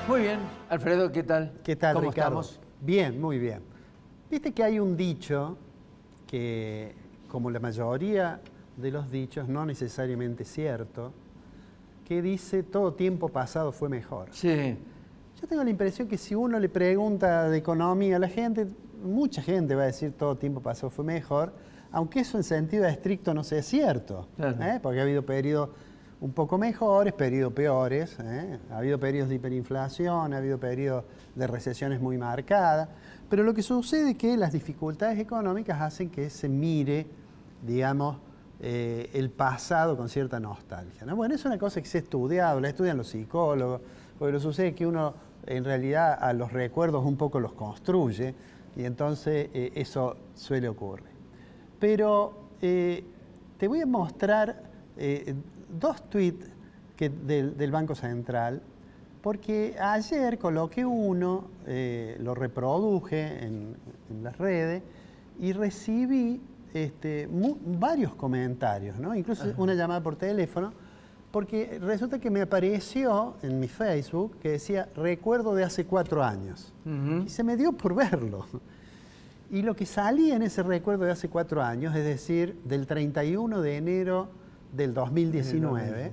Muy bien. Alfredo, ¿qué tal? ¿Qué tal, ¿Cómo Ricardo? estamos? Bien, muy bien. Viste que hay un dicho que, como la mayoría de los dichos, no necesariamente es cierto, que dice todo tiempo pasado fue mejor. Sí. Yo tengo la impresión que si uno le pregunta de economía a la gente, mucha gente va a decir todo tiempo pasado fue mejor, aunque eso en sentido estricto no sea cierto, Claro. porque ha habido periodos un poco mejores, periodos peores, ha habido periodos de hiperinflación, ha habido periodos de recesiones muy marcadas, pero lo que sucede es que las dificultades económicas hacen que se mire, digamos, el pasado con cierta nostalgia, ¿no? Bueno, es una cosa que se ha estudiado, la estudian los psicólogos, porque lo sucede es que uno en realidad a los recuerdos un poco los construye y entonces eso suele ocurrir. Pero te voy a mostrar dos tweets del Banco Central, porque ayer coloqué uno, lo reproduje en las redes y recibí varios comentarios, ¿no? Incluso una llamada por teléfono, porque resulta que me apareció en mi Facebook que decía recuerdo de hace 4 años. Y se me dio por verlo. Y lo que salía en ese recuerdo de hace 4 años, es decir, del 31 de enero del 2019,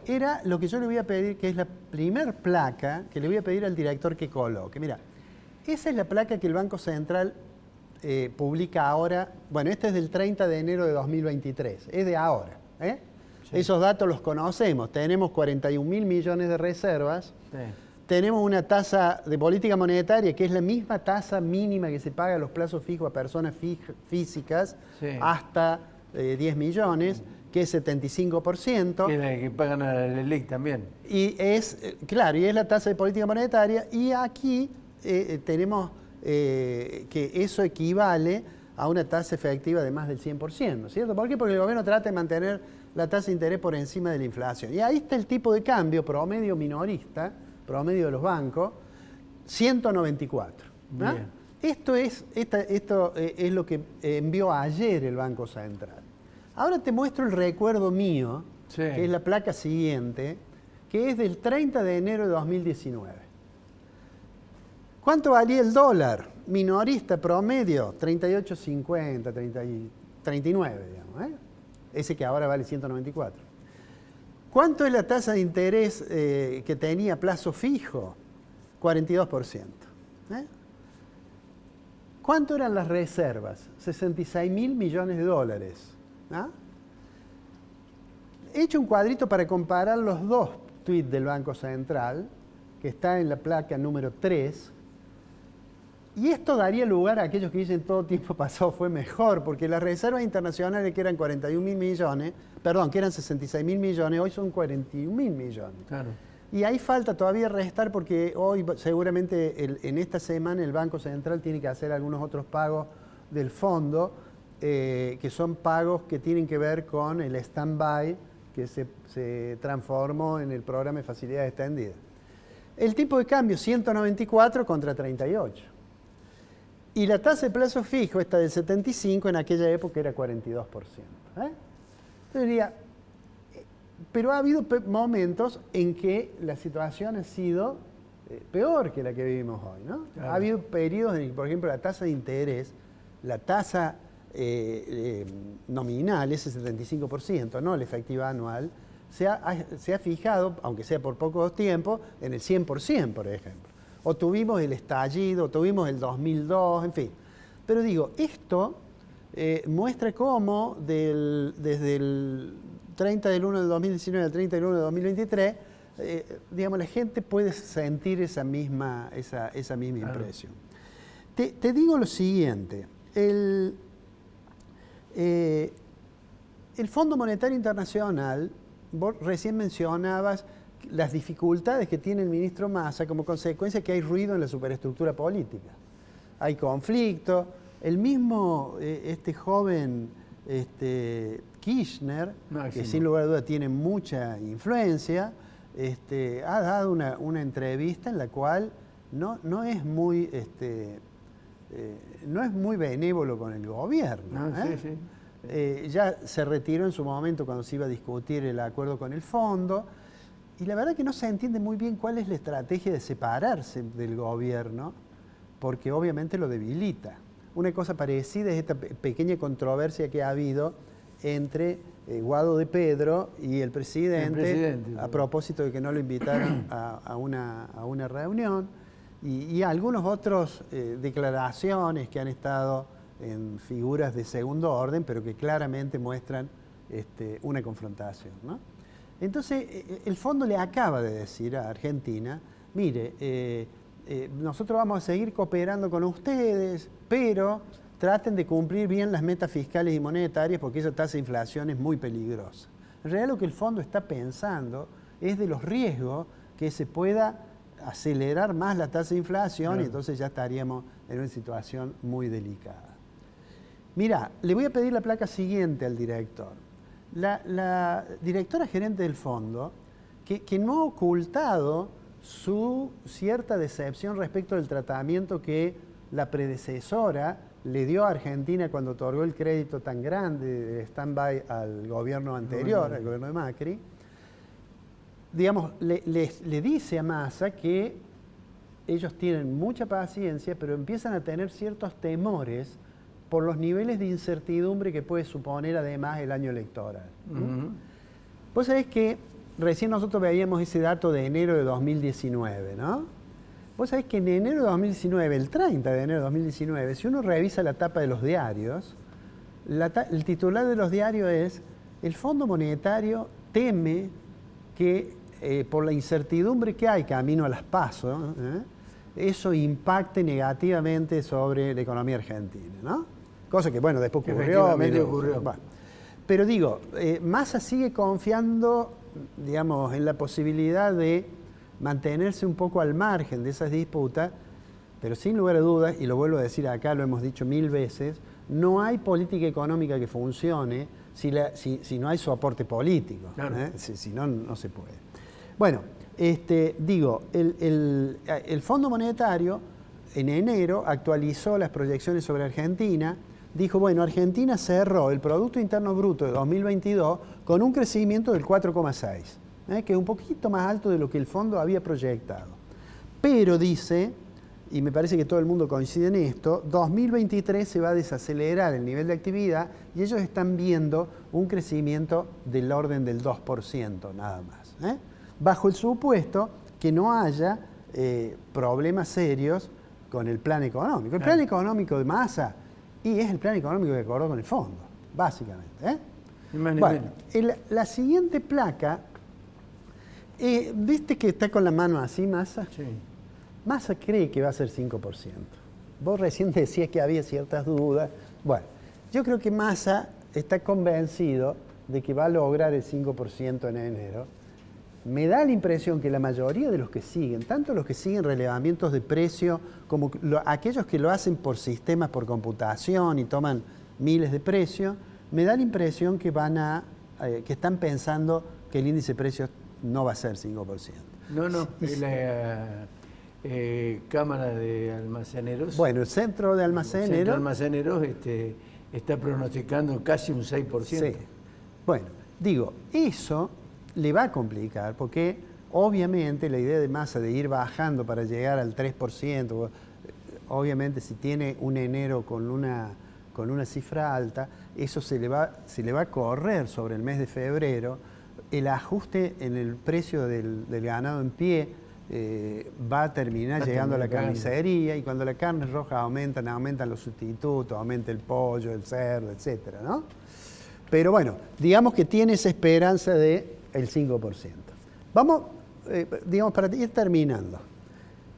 era lo que yo le voy a pedir, que es la primer placa que le voy a pedir al director que coloque. Mira, esa es la placa que el Banco Central publica ahora. Bueno, esta es del 30 de enero de 2023, es de ahora. Sí. Esos datos los conocemos. Tenemos 41.000 millones de reservas. Sí. Tenemos una tasa de política monetaria que es la misma tasa mínima que se paga a los plazos fijos a personas físicas, sí, hasta 10 millones, que es 75%. Que pagan a la LELIC también. Y es, claro, y es la tasa de política monetaria. Y aquí tenemos que eso equivale a una tasa efectiva de más del 100%, ¿cierto? ¿Por qué? Porque el gobierno trata de mantener la tasa de interés por encima de la inflación. Y ahí está el tipo de cambio promedio minorista, promedio de los bancos, 194. ¿No? Esto es lo que envió ayer el Banco Central. Ahora te muestro el recuerdo mío, sí, que es la placa siguiente, que es del 30 de enero de 2019. ¿Cuánto valía el dólar? Minorista promedio, 38.50, 39, digamos, ese que ahora vale 194. ¿Cuánto es la tasa de interés que tenía plazo fijo? 42%. ¿Cuánto eran las reservas? 66.000 millones de dólares. He hecho un cuadrito para comparar los dos tweets del Banco Central, que está en la placa número 3. Y esto daría lugar a aquellos que dicen todo tiempo pasado fue mejor, porque las reservas internacionales que eran 41.000 millones, perdón, que eran 66.000 millones, hoy son 41.000 millones. Claro. Y ahí falta todavía restar porque hoy seguramente en esta semana el Banco Central tiene que hacer algunos otros pagos del fondo, que son pagos que tienen que ver con el stand-by que se transformó en el programa de facilidades extendidas. El tipo de cambio 194 contra 38. Y la tasa de plazo fijo, esta del 75, en aquella época era 42%. Entonces diría, pero ha habido momentos en que la situación ha sido peor que la que vivimos hoy, ¿no? Claro. Ha habido periodos en que, por ejemplo, la tasa de interés, la tasa nominal, ese 75%, no la efectiva anual, se ha fijado, aunque sea por poco tiempo, en el 100%, por ejemplo. O tuvimos el estallido, o tuvimos el 2002, en fin. Pero digo, esto muestra cómo desde el 30 del 1 del 2019 al 30 del 1 del 2023, digamos, la gente puede sentir esa misma impresión. Te digo lo siguiente, el Fondo Monetario Internacional, vos recién mencionabas las dificultades que tiene el ministro Massa como consecuencia que hay ruido en la superestructura política. Hay conflicto. El mismo joven Kirchner, Máximo, que sin lugar a duda tiene mucha influencia, ha dado una entrevista en la cual no es muy benévolo con el gobierno. Sí, sí. Ya se retiró en su momento cuando se iba a discutir el acuerdo con el fondo. Y la verdad que no se entiende muy bien cuál es la estrategia de separarse del gobierno, porque obviamente lo debilita. Una cosa parecida es esta pequeña controversia que ha habido entre Guado de Pedro y el presidente a propósito de que no lo invitaron a una reunión, y algunos otros declaraciones que han estado en figuras de segundo orden, pero que claramente muestran una confrontación, ¿no? Entonces, el fondo le acaba de decir a Argentina, mire, nosotros vamos a seguir cooperando con ustedes, pero traten de cumplir bien las metas fiscales y monetarias porque esa tasa de inflación es muy peligrosa. En realidad lo que el fondo está pensando es de los riesgos que se pueda acelerar más la tasa de inflación, y entonces ya estaríamos en una situación muy delicada. Mira, le voy a pedir la placa siguiente al director. La directora gerente del fondo, que no ha ocultado su cierta decepción respecto del tratamiento que la predecesora le dio a Argentina cuando otorgó el crédito tan grande de stand-by al gobierno anterior, al gobierno de Macri, digamos, le dice a Massa que ellos tienen mucha paciencia, pero empiezan a tener ciertos temores por los niveles de incertidumbre que puede suponer además el año electoral. Vos sabés que recién nosotros veíamos ese dato de enero de 2019, ¿no? Vos sabés que en enero de 2019, el 30 de enero de 2019, si uno revisa la tapa de los diarios, el titular de los diarios es: el Fondo Monetario teme que por la incertidumbre que hay camino a las PASO, eso impacte negativamente sobre la economía argentina, ¿no? Cosa que, bueno, después ocurrió. Bueno. Pero digo, Massa sigue confiando, digamos, en la posibilidad de mantenerse un poco al margen de esas disputas, pero sin lugar a dudas, y lo vuelvo a decir acá, lo hemos dicho 1000 veces, no hay política económica que funcione si no hay soporte político. Claro. Si no, no se puede. Bueno, digo, el Fondo Monetario en enero actualizó las proyecciones sobre Argentina. Dijo, bueno, Argentina cerró el Producto Interno Bruto de 2022 con un crecimiento del 4,6, que es un poquito más alto de lo que el fondo había proyectado. Pero dice, y me parece que todo el mundo coincide en esto, 2023 se va a desacelerar el nivel de actividad y ellos están viendo un crecimiento del orden del 2% nada más, bajo el supuesto que no haya problemas serios con el plan económico. El plan económico de Massa y es el plan económico que acordó con el fondo, básicamente. Bueno, la siguiente placa, ¿viste que está con la mano así, Massa? Sí. Massa cree que va a ser 5%. Vos recién decías que había ciertas dudas. Bueno, yo creo que Massa está convencido de que va a lograr el 5% en enero. Me da la impresión que la mayoría de los que siguen, tanto los que siguen relevamientos de precio como aquellos que lo hacen por sistemas, por computación y toman miles de precios, me da la impresión que que están pensando que el índice de precios no va a ser 5%. No, la Cámara de Almaceneros. Bueno, el Centro de Almaceneros. El Centro de Almaceneros está pronosticando casi un 6%. Sí. Bueno, digo, eso le va a complicar porque obviamente la idea de Massa de ir bajando para llegar al 3%, obviamente si tiene un enero con una cifra alta, eso se le va a correr sobre el mes de febrero. El ajuste en el precio del ganado en pie va a terminar llegando a la carnicería, y cuando la carne roja aumentan los sustitutos, aumenta el pollo, el cerdo, etcétera, ¿no? Pero bueno, digamos que tiene esa esperanza de el 5%. Vamos, digamos, para ir terminando.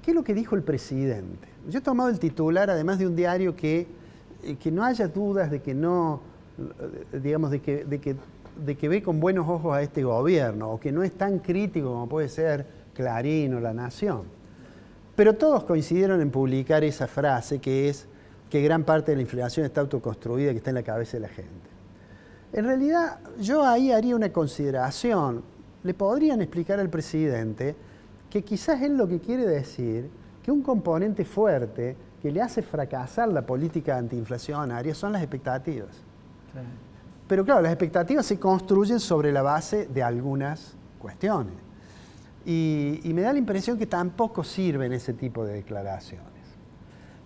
¿Qué es lo que dijo el presidente? Yo he tomado el titular, además de un diario que no haya dudas de que no, digamos, de que ve con buenos ojos a este gobierno, o que no es tan crítico como puede ser Clarín o La Nación. Pero todos coincidieron en publicar esa frase que es que gran parte de la inflación está autoconstruida, que está en la cabeza de la gente. En realidad, yo ahí haría una consideración. Le podrían explicar al presidente que quizás él lo que quiere decir que un componente fuerte que le hace fracasar la política antiinflacionaria son las expectativas. Sí. Pero claro, las expectativas se construyen sobre la base de algunas cuestiones. Y me da la impresión que tampoco sirven ese tipo de declaraciones.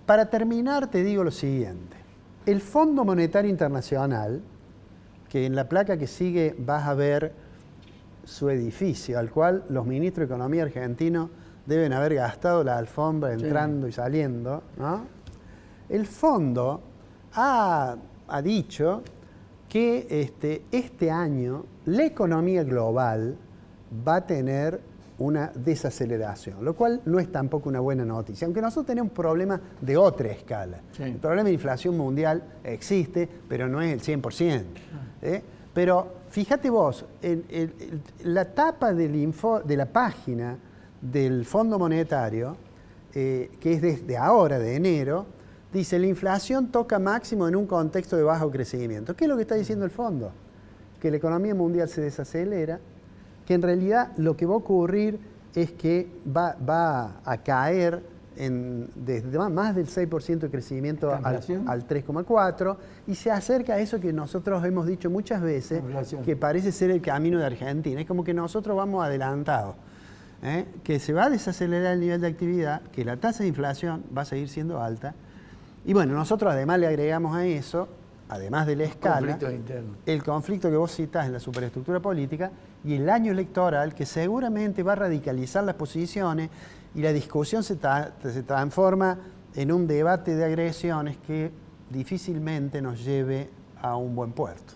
Para terminar, te digo lo siguiente. El Fondo Monetario Internacional, que en la placa que sigue vas a ver su edificio, al cual los ministros de Economía argentinos deben haber gastado la alfombra entrando y saliendo, ¿no? El fondo ha dicho que este año la economía global va a tener una desaceleración, lo cual no es tampoco una buena noticia, aunque nosotros tenemos un problema de otra escala. Sí. El problema de inflación mundial existe, pero no es el 100%. Pero fíjate vos, la tapa de la página del Fondo Monetario, que es desde ahora, de enero, dice: la inflación toca máximo en un contexto de bajo crecimiento. ¿Qué es lo que está diciendo el fondo? Que la economía mundial se desacelera, que en realidad lo que va a ocurrir es que va a caer desde más del 6% de crecimiento al 3,4%, y se acerca a eso que nosotros hemos dicho muchas veces, que parece ser el camino de Argentina. Es como que nosotros vamos adelantados, que se va a desacelerar el nivel de actividad, que la tasa de inflación va a seguir siendo alta. Y bueno, nosotros además le agregamos a eso, además de la escala, el conflicto que vos citás en la superestructura política y el año electoral, que seguramente va a radicalizar las posiciones y la discusión se transforma en un debate de agresiones que difícilmente nos lleve a un buen puerto.